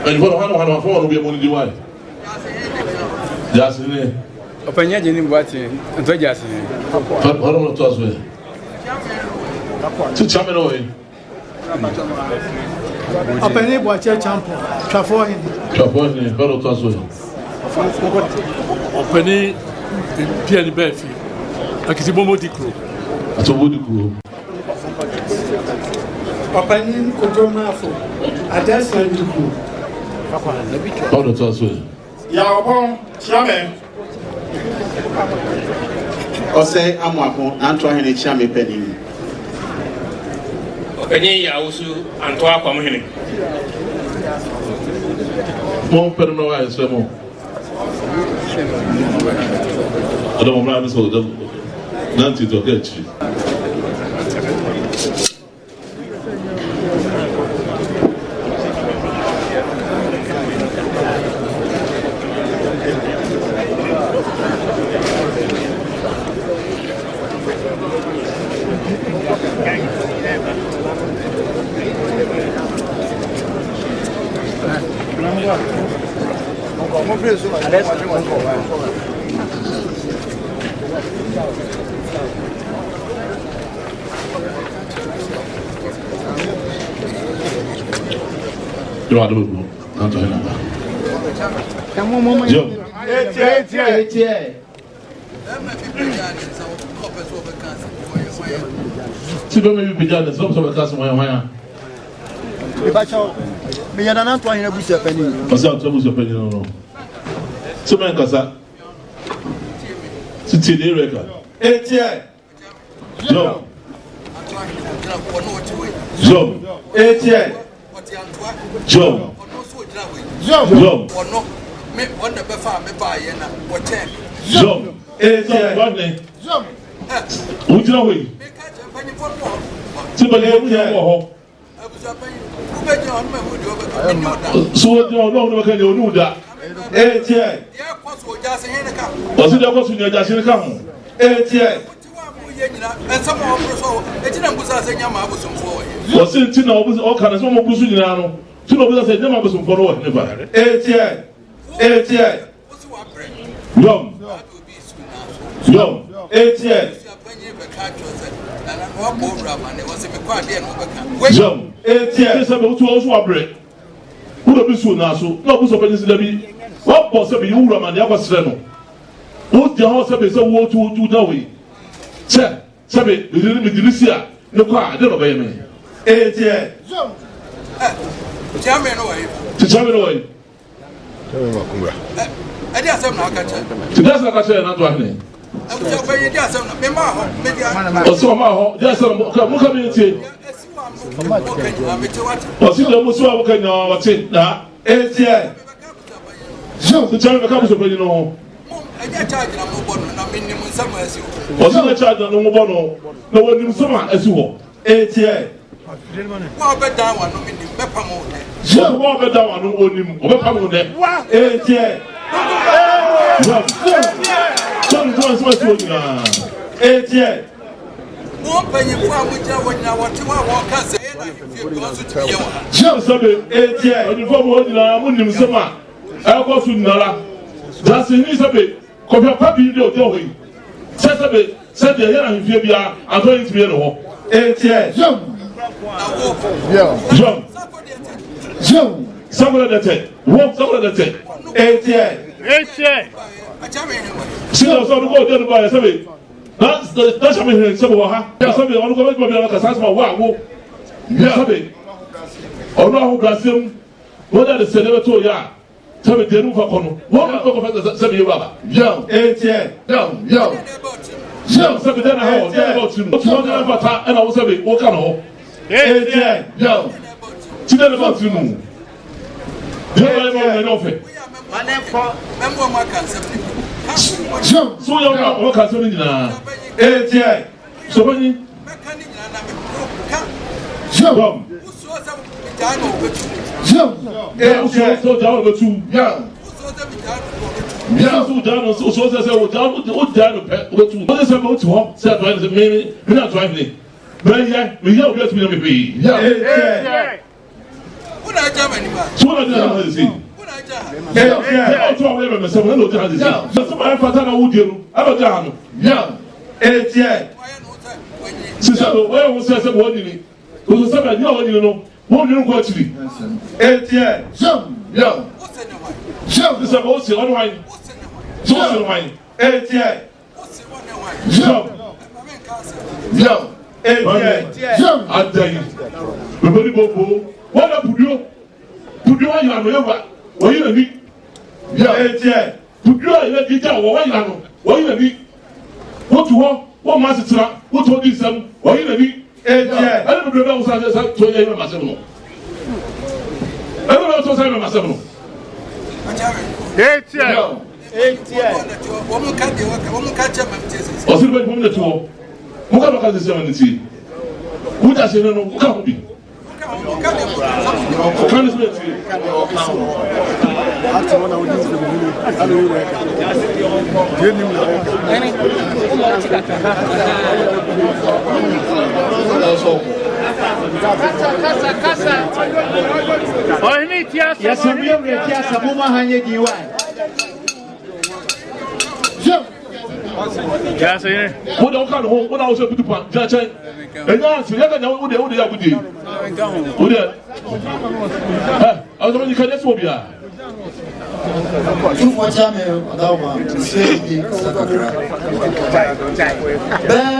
And what I want to be able to do why? Just in there. Opinion in what and to just I don't know to us with. To chum it away. Opinion what your champion. Trafoin, but to us with. Opinion Pierre Belfi. Like it's a Bomodi crew. That's a woody crew. Opinion Kotomafo. At that time, you could. How to us with. Yawon, Chairman. Osei Amwako, Antoa Chame Penny. Kwame Owusu Antoa Kwame Hene. Mon père no wa ese mo. Adam mo na so nanti to get you. You are the one. Antoa. Joe. Si do me pijana, so so ka so yan. E ba cha me yana na Antoa Hene busu apani. Asa Antoa busu apani no. So men kasa. Si ti dey record. Etie. Joe. Joe. Etie. Joe. Joe. Ono me on the befa me ba ye na wo ten. Joe. Etie. Rodney. Joe. Ujira we. Me ka je pani fo mo. Ti ba le ujira wo ho. Abuja pani. Ku be je on me wo do be me oda. So do no ka je onu da. Etie. Ye ko so ja se Hene ka. O si de ko su ni ja se ka ho. Etie. Ye nyina ensam o bro so e ti na mbusa se nyama Otumfuo ye. O si ti na o ka na so mo busu nyina no. Ti no busa se nyama Otumfuo no wo ne ba. Etie. Etie. O si wa bre. Yom. Yom. Etie. Jom. Etie. Se be utu o so abre. Wo do bisu na so. Na obuso penisi da bi. Wo bo se be wura ma ne akwasre no. Wo je ho se be se wo tu da we. Se be me dirisi a ne kwa de no be me. Etie. Jom. Chairman no way. Chairman no way. Chairman Makunga. I did some na kacha. That's na kacha na Antoa Hene. Abuja pe ye dia some na me ma ho me dia. O so ma ho, dia so mo ka me tie. O si do mo so wa ka nya wa tie na. Etie. Jom. The chairman ka mo so pe no. Eja charge na mo bono na me nim nsam asi. O si na charge na mo bono na wo nim nsam asi wo. Etie. Wa be dan wa no me nim be pam o de. So wo be dan wa no onim, o be pam o de. Etie. John so so na. Etie. Mo penye fu amuja wona wote wa wo ka se na fie ko so ti ye wa. John sabe Etie. oni fo mo na mo nim nsama. E ko su nara. Just ni sabe ko be papi de o te o yi. Sabe de ye na fie bia Antoa yin ti be no ho. Etie. John. John. Somebody that said, walk somebody that said, Etie. See, I was going to go there by Sabi. That's a minute, some of her. Yes, I mean, I'm going to go to the Sasma. Wow, yes, I mean, or no, who got him, what are the senator? Ya, tell me, the roof of Cono. What are the Sabi Rubber? Young, Etie, young. Young, Sabi, then I was about him. What's wrong about her? And I was saying, what kind of Etie, young. See that about you. So you are all concerning now. Etie. So many. Jump. So down the two. Yeah. Yeah, so down, so say, down, what to what is about to home, said by the man, we're not driving. But yeah, we have got to be. Yeah. What I jam anybody? So what I see. What I jam? Yeah, to away from myself, no time is yeah. So some I fatana would do. I'm a down. Yeah. Yeah. Sister, where was I what you need? Because somebody know, what you know, actually. Yeah. Yeah. What's in the wine? Jump is about to unwind. What's in the wine? So unwind. Yeah. What's in the wine? Jump. Jump. Jump. I tell you. Everybody go. What up, Pudu? Pudu, I am over. What you need? Yeah. Pudu, I let you down. What you know? What you need? What to walk? What master? What to do some? What you need? Yeah. I don't know what I said to you myself. I don't know what I said myself. Ọsẹ bẹ fún mi lẹtọ mo ká lọkà sẹsẹ wọn ti wọ́n dà sẹ nínú wọ́n ká wọ́n bi ọkàn ní sẹ ti. What don't come home? What I was able to put Jachay? And now, so you're going to do the other day. I was only can just be. Two more channel, Adama, say,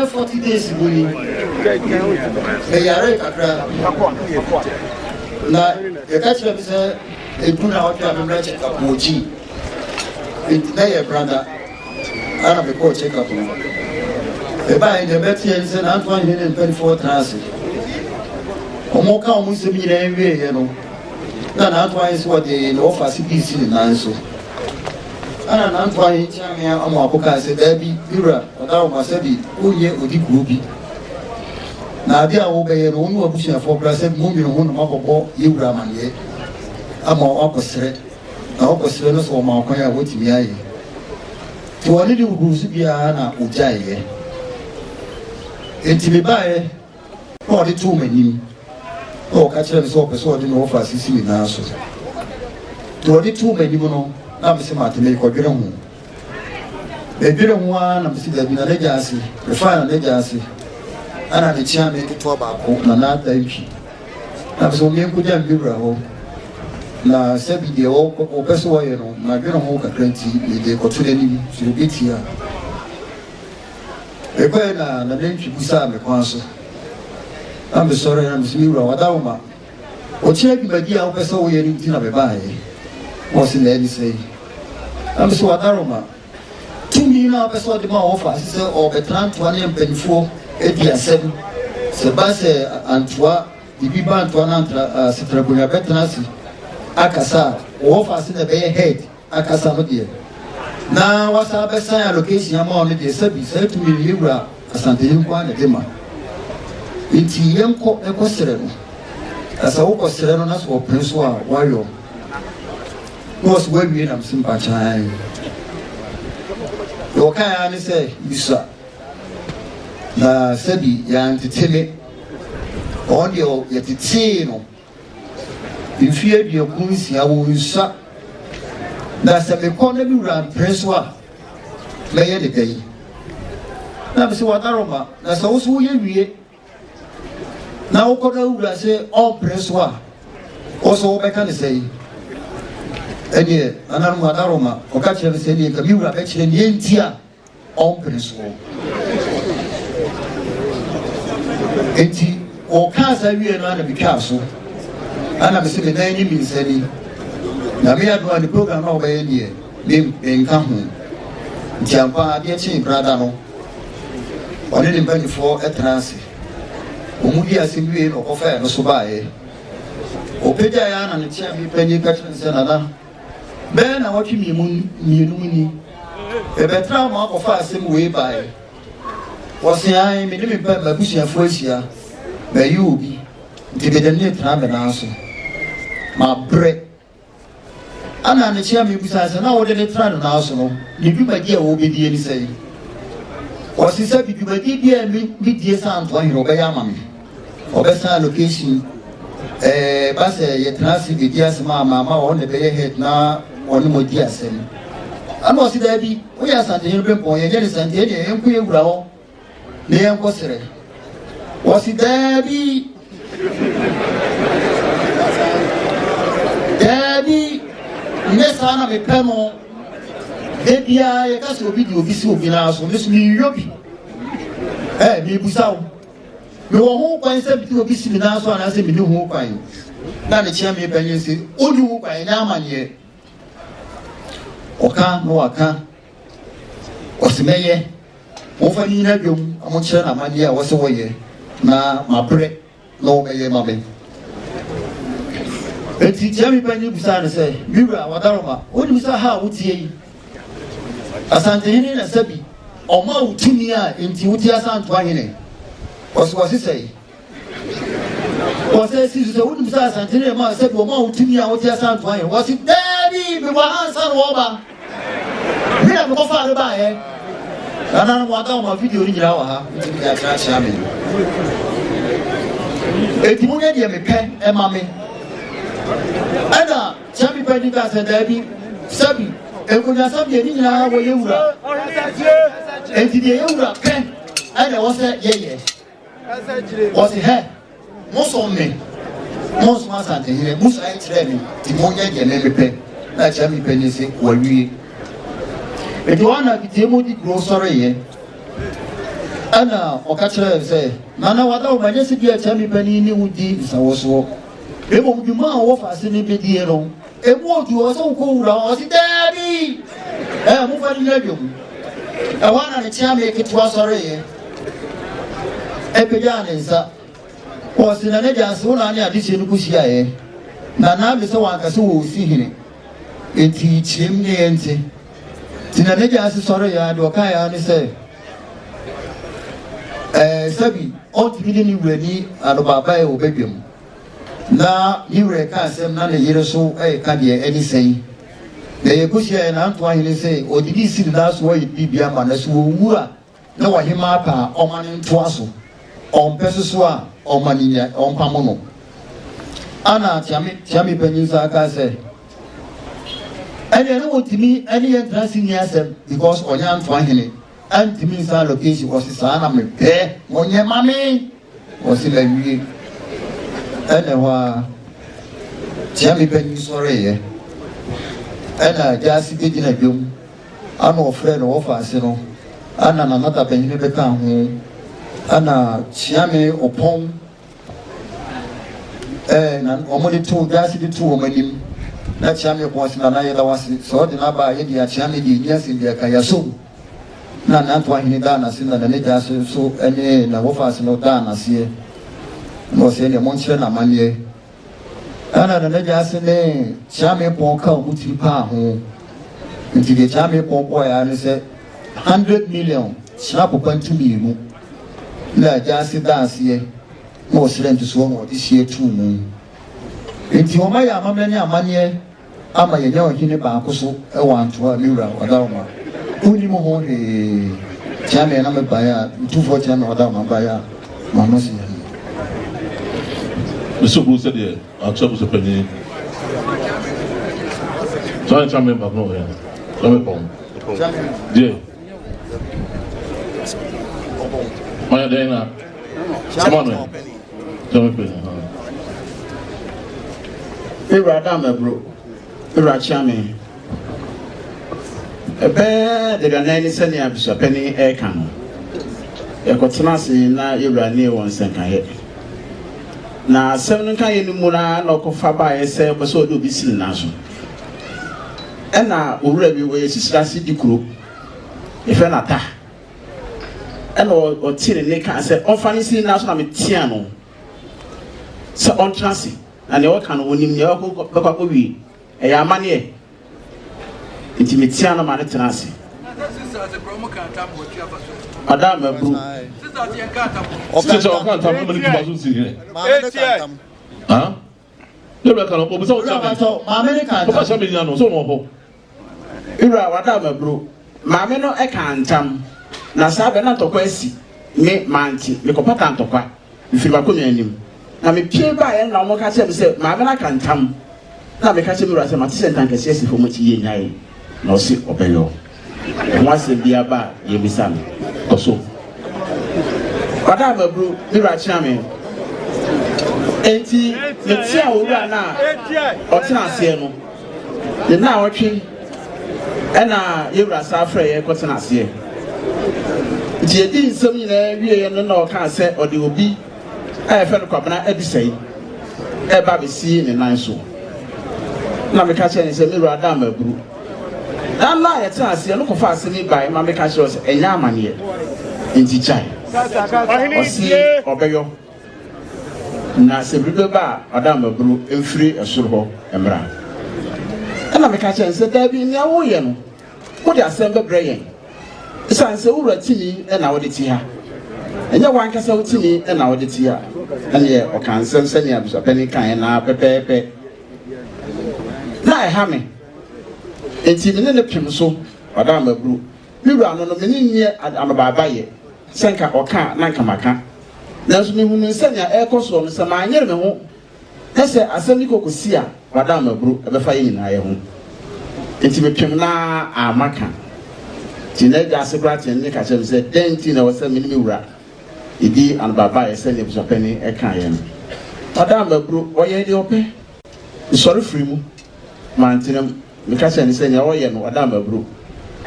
40 days, Bully. They are now, the catcher is a good out of Moji. It's their brother. I have a court check up. The buy the Betty and Antoa in 24 transit. Omoka Musumi, you know. Then Antoa is what they offer CPC in Nanso. And Antoa in Chamia Amoka said, there be Bura, or thou must say, oh, ye, or the groupie. Now, they are obeying only a pushing for present moving on Mako, you Raman ye. I'm more opposite. Opposite or Makoya, what me. To a little who's Biana Ujay. And to be by or the 2 men. Oh, catch them so persuading offer Sicily now. To a little 2 men, you know, I'm smart to make a good home. The bitter one, I'm still in a legacy, the final legacy, and I'm the chairman to tobacco, and not the MP. I'm so young good and bureau. Na sebi de o peso wa no na gbe no ho kakranti de kotule ni so betia e ko na lentwi busa me kwanso am sorry am simiru wa dauma o chire bi bagi a o peso wo ye ni tina be bae o si le ni sei am so wa dauma tumi na peso de ma offer se o betran to ane mpanifo ediasem se ba se Antoa di ba Antoa na antra se trabunya betransi akasa offer se be head akasa no de na wasa be sign allocation ama on de sabi say to me libra Asantehene kwa na dema nti yenko ekosere no asa wo kosere no na so prinso a wayo no so we na msimpa chan yo kan ani say bisa na sabi ya ntiteme on yo yetiti no ifie bi okunsi awo nsa na se me kon na bi ran preso a meye de gai na se wadaroma na se wo so ye wie na wo ko na ura se o preso a o so wo be kan sei enie ana mu wadaroma o ka chere se ni ka bi ura be chere ni entia o preso enti o ka sa wie na bi ka so ana me se me na ni mi nsani na me adwa ni program na obaye nie me nka ho ntiampa de chi brada no one ni bani for etranse omudi asemwie no ofa no so baaye opeja ya na ne tia bi panyi ka chense na na be na watwi mi mu ni e betra ma ofa asem we baaye wosi ai me ni me ba mabusia fo asia ba yi obi nti be de ne tra me na so ma bre ana ne chia me busa se na wo de ne tra no na so no ne dwumadi a wo bedi ani sei wasi se dwumadi bia mi die sa Antoa hero be ya ma me obesa location ba se ye trasi bedi asema mama wo ne be ye head na onu mo di asem ana wasi da bi wo ya Asantehene be pon ye ne Asantehene ye enku ye wura ho ne ye enko sere wasi da bi Daddy, Nessa, me pemo. Baby, I can't so video this will be now, so this me yobi. Eh, me busao. Me won't find something to be seen now, so I say me no hope. Now the chairman opinion say, oh, you by now, man, ye. Oka, no, aka. Was me, over in a room, I'm not sure I'm a was away. Na, my bread, no, my mammy. Eti jami pani busana say mira wadaroma woni bisa ha wutie Asantehene na sabi oma utumi a enti wutie Asantehene wasi say wasi si so woni bisa Asantehene ma sabi oma utumi a wutie Asantehene wasi dabi be wa hansa no ba mira ko fa le ba e ana mo ata mo video ni jira wa ha enti ya tra sha me eti mo ne de me pe e ma me Ada chami pani ka se dabi sabi e ko na sabi ni na wo yewura enti de yewura pen ada wo se yeye wo se he mo so me mo so Asantehene mo so ai tire mi ti mo nya de me pe na chami pani se wo wi e do ana ki te mo di grocery ye ana o ka tire se nana wada o manye se bi chami pani ni wudi sawoso ebo mduma wo fa se ni bedie no ebo odu o so ko wura o si dabi mo fa ni ladum wana ne tia me kitwa sore ye peja ne nsa o si na ne ja so na ne ade che no kuhia ye na be se wan ka se wo si hene enti chiem ne enti tina ne ja se sore ya de o ka ya ne se sabi o ti bi ni wura ni ado baba e o bedwem na niwre ka asem na le yire so ka de ani sei na ye kusia na Antoa sei odidi siri na so yi bibia ma na so wu a na wa hima pa omane ntoa so ompeso so a omaninya ompamo no ana tiami penyinsa ka se ene no otimi ene ye trasi ni asem because onya Antoa antimi sa location was sa na me pe onye mame osi la wie ene wa tiami penyi sore ye ena jasi gidi na dwom ana ofre no ofa ase no ana na mata penyi be ka ho ana tiami opon na omodi to jasi di to omanim na tiami ko ase na ye da wase so de na ba ye di tiami di nyasi di ka yaso na Antoa da na sin na ne jasi so ene na ofa ase no da na se no se ne monche na manye ana na jase ne chame pon ka muti pa ho nti de chame pon boy ya se 100 million snap kwantu mienu na jase dance ye no se nti so ho di sie tu mu nti o ma ya amamene amanye ama ye nya ohine ba akoso e wa Antoa miura wadaoma uni mo ho he chame na me ba ya Otumfuo chame wadaoma ba ya mano se Mr. Bruce said, I'll trouble the penny. So I try me back no here. Come on. Yeah. My Dana. Come on. Tell me penny. Hey, Radama, bro. Rachami. A bear, the Ghanaian sending up a penny air cannon. A cotonasi na Irani once and can hit. Na seven kan ye mu na no fa ba ye se bo so do bi sili na so e na owura bi we sisira si dikuro e fe na ta e no o tire ne kan se on fa ni sili na so na me tia no se on transi na ne o kan onim ne o ko wi e ya mane e nti me tia no ma ne transi Adam bro. Sister o kan tam mo ni bazu si here. Ah? Never can open so American. Because I'm in so more. Ira wada bro. Maame no e kan tam. Na sabe na tokwa asi. Me manti, me kopata ntokwa. Ifiri ba komi anim. Na me pie ba ye na omo ka che me se maame na kan tam. Na me ka che me ra se mate se ntankase asi fo mo ti ye nyai. Na o si obeyo. Mo ase bia ba ye bisa me. Koso. Wada bro, mi ra chia me. Enti me tia owura na o tena ase no. Ye na otwe ena yewura safra ye ko tena ase. Nti edi nsem nyina wie no na o ka se o de obi a efe no kwabena abisai e ba besi ne nan so. Na me ka che ne se me wura da maburu. Na la ye tena ase no ko fa ase ni bai ma me ka che o se enya amane nti chai. Osei obeyo na sebrido ba adam babru emfiri esoro ho emra ana me ka che nse da bi nya wo ye no wo de asem bebre yen sanse wura tini na wo de ti ha enya wan kasa wo tini na wo de ti ha ene o kan sem sani abusa pani kan na pepepe na e ha me enti me ne pem so adam babru mi wura no me ni nye amababa ye senka oka nanka maka nanso me hunu nsanya ekoso no sama anyere me ho ese asemi kokosi a wada maburu ebefa ye nyina ye ho enti me twem na amaka tinaja sekrate ne ka chem se denti na wasa me ni wura idi an baba ye se ne busapani e kan ye no wada maburu oye de ope sorry free mu mantinam me ka chem se nya oye no wada maburu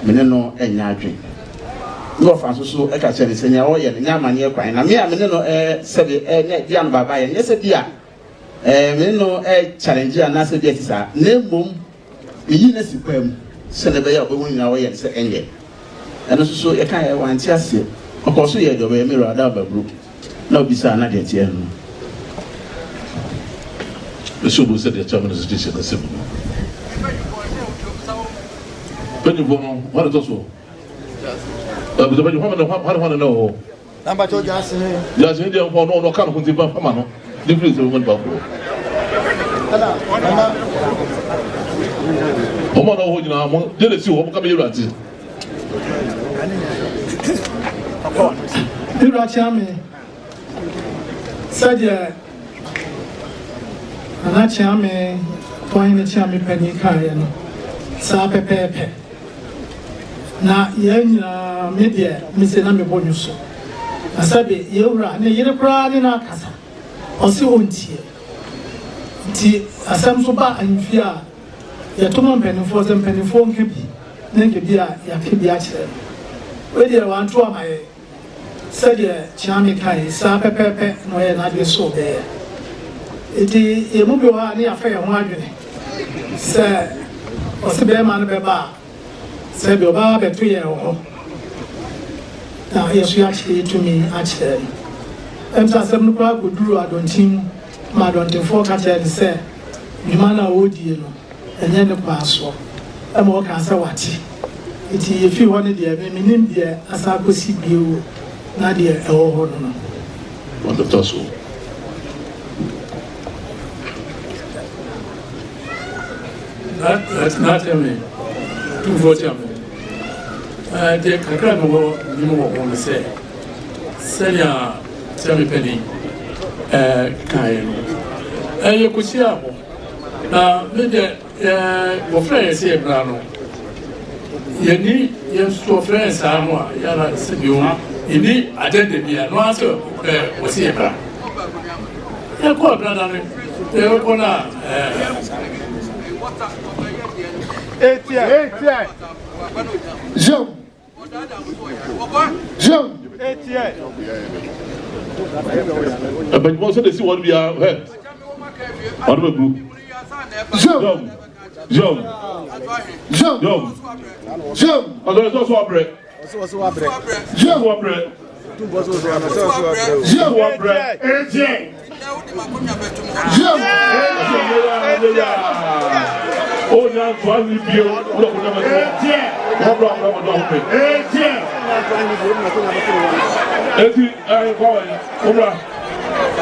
me ne no enya adwen no fanso so e ka chere se nya o ye nya amane kwan na me a me no sebe nya dia no baba ye nya se dia me no challenge na se dia tisa na mom yi na sikwam se ne be ya obo nya o ye se enye eno so e kan e wan ti ase o so ye do be me ro ada babru na obisa na de tie no the show was said the chairman is this the same when you born what is also but you want to know Number 2 just yes in there for no kan hunti ba fama no difference woman ba ko o mo no ho jina mo de le si ho mo ka be yurati Irachame sadia anachame point chame pani kaya no sa pepepe na yenya media mise na mebonyo so asabe yewra ne yire kra ne na kasa osi ontie ti asam so ba anfia ya tomo mpenifo ze mpenifo nkebi ne nkebi a ya kebi a kire we dey wan to amaye sade chame kai sa pepepe no ye na de so be eti emu bi wa ne afa ye ho adwene se osi be ma no be ba se bi oba be to ye ho na yesu ya chi to me a kire emsa sem no kwa goduru adontim ma adontimfo ka kire se dwuma na wodie no enye ne kwaso e mo ka sa wati iti yefi ho ne de me nim de asa kosi biwo na de e ho no on the torso that's not me to vote him de kakra no ni mo ko se senya semi penny kai no ye ko si abo na me de wo frère se bra no ye ni ye so frère sa mo ya na se bi o ini agenda bia no aso wo se bra ye ko bra na ne ye ko na Etia Jean Etia but you also see what we are head on the group Jean also a bread oh, now, one will be able to look at the